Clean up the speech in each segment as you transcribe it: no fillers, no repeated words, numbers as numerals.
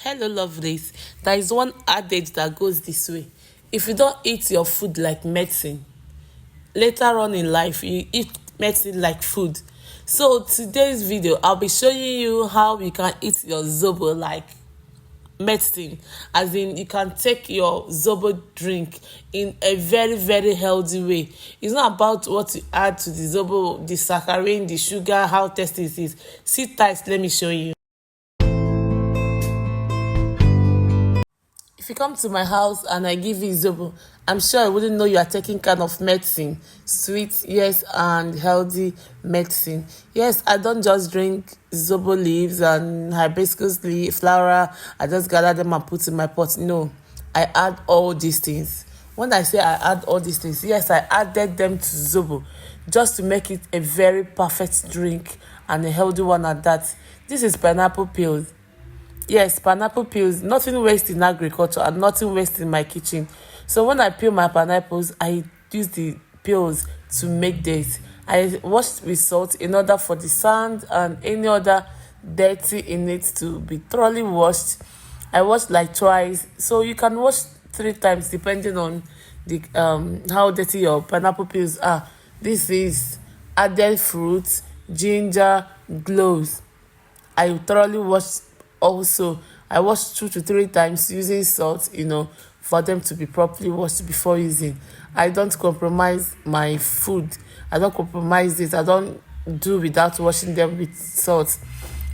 Hello, lovelies. There is one adage that goes this way: if you don't eat your food like medicine, later on in life, you eat medicine like food. So, today's video, I'll be showing you how you can eat your Zobo like medicine. As in, you can take your Zobo drink in a very, very healthy way. It's not about what you add to the Zobo, the saccharin, the sugar, how tasty it is. Sit tight, let me show you. If you come to my house and I give you Zobo, I'm sure I wouldn't know you are taking kind of medicine. Sweet, yes, and healthy medicine. Yes, I don't just drink Zobo leaves and hibiscus leaf, flower. I just gather them and put in my pot. No, I add all these things. When I say I add all these things, yes, I added them to Zobo just to make it a very perfect drink and a healthy one at that. This is pineapple peels. Yes, pineapple peels. Nothing waste in agriculture and nothing waste in my kitchen. So when I peel my pineapples, I use the peels to make this. I wash with salt in order for the sand and any other dirty in it to be thoroughly washed. I wash like twice. So you can wash 3 times depending on the how dirty your pineapple peels are. This is added fruits, ginger, cloves. I thoroughly wash also. I wash 2 to 3 times using salt, for them to be properly washed before using. I don't compromise my food. I don't compromise it. I don't do without washing them with salt.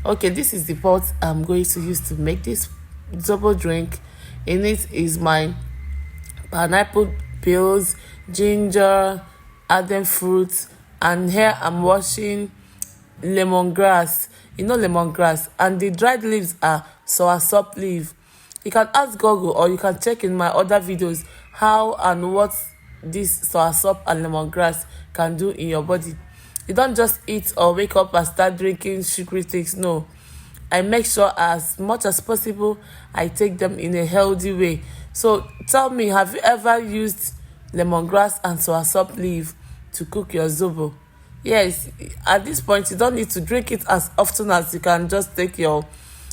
Okay, this is the pot I'm going to use to make this Zobo drink. In it is my pineapple peels, ginger, added fruits, and here I'm washing lemongrass. Lemongrass, and the dried leaves are soursop leaf. You can ask Google or you can check in my other videos how and what this soursop and lemongrass can do in your body. You don't just eat or wake up and start drinking sugary things. No, I make sure as much as possible I take them in a healthy way. So tell me, have you ever used lemongrass and soursop leaf to cook your Zobo? Yes, at this point you don't need to drink it as often as you can just take your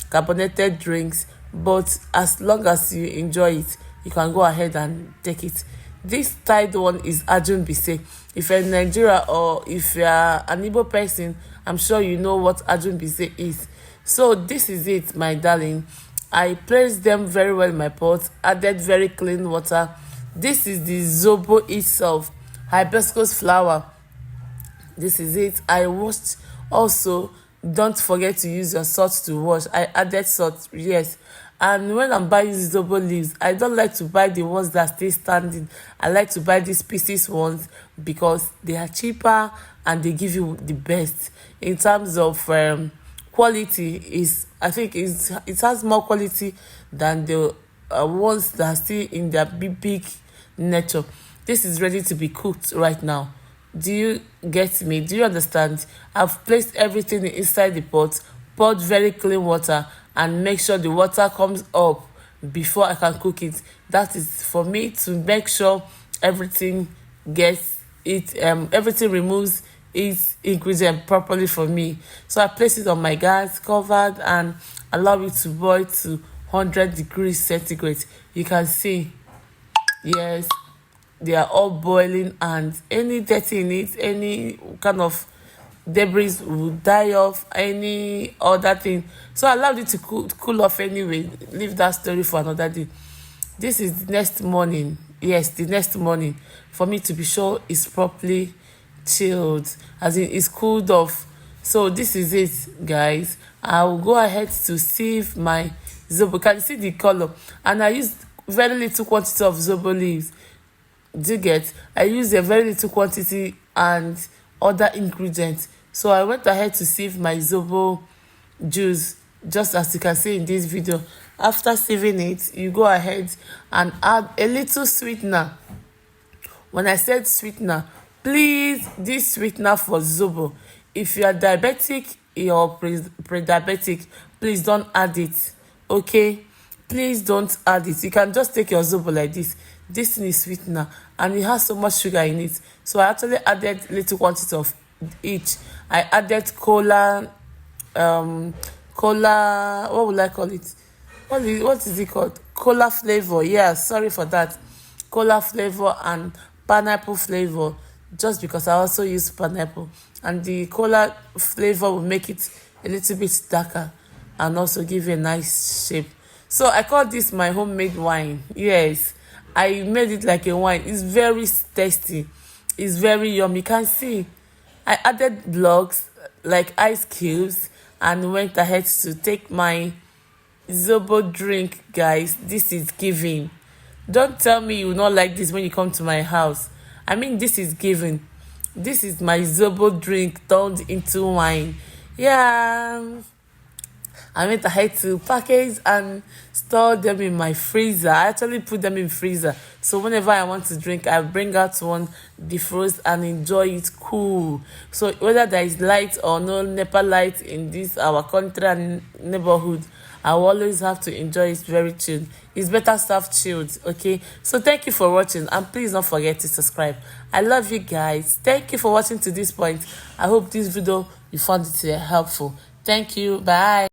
carbonated drinks, but as long as you enjoy it, you can go ahead and take it. This third one is Ajumbaise. If you're in Nigeria or if you're an Igbo person, I'm sure you know what Ajumbaise is. So this is it, my darling. I placed them very well in my pot, added very clean water. This is the Zobo itself, hibiscus flower. This is it. I washed also. Don't forget to use your salt to wash. I added salt, yes. And when I'm buying Zobo leaves, I don't like to buy the ones that stay standing. I like to buy these pieces ones because they are cheaper and they give you the best in terms of quality. I think it has more quality than the ones that are still in their big nature. This is ready to be cooked right now. Do you get me? Do you understand? I've placed everything inside the pot, poured very clean water, and make sure the water comes up before I can cook it. That is for me to make sure everything gets it, everything removes its ingredient properly for me. So I place it on my gas, covered, and allow it to boil to 100 degrees centigrade. You can see, yes, they are all boiling, and any dirty in it, any kind of debris will die off, any other thing. So I allowed it to cool off anyway. Leave that story for another day. This is the next morning. Yes, the next morning, for me to be sure it's properly chilled, as in it's cooled off. So this is it, guys. I will go ahead to sieve my Zobo. Can you see the color? And I used very little quantity of Zobo leaves. Do you get? I used a very little quantity and other ingredients. So I went ahead to sieve my Zobo juice, just as you can see in this video. After sieving it, you go ahead and add a little sweetener. When I said sweetener, please, this sweetener for Zobo. If you are diabetic or pre-diabetic, please don't add it. Okay? Please don't add it. You can just take your Zobo like this. This thing is sweetener and it has so much sugar in it. So I actually added little quantity of each. I added cola, what would I call it? what is it called? Cola flavor. Yeah, sorry for that. Cola flavor and pineapple flavor. Just because I also use pineapple, and the cola flavor will make it a little bit darker and also give you a nice shape. So I call this my homemade wine. Yes, I made it like a wine. It's very tasty. It's very yummy. You can see I added blocks like ice cubes and went ahead to take my Zobo drink, guys. This is giving. Don't tell me you will not like this when you come to my house. I mean, this is giving. This is my Zobo drink turned into wine. Yeah. I went ahead to package and store them in my freezer. I actually put them in freezer. So whenever I want to drink, I bring out one, defrost, and enjoy it cool. So whether there is light or no NEPA light in this our country and neighborhood, I will always have to enjoy it very chilled. It's better served chilled, okay? So thank you for watching, and please don't forget to subscribe. I love you guys. Thank you for watching to this point. I hope this video you found it helpful. Thank you. Bye.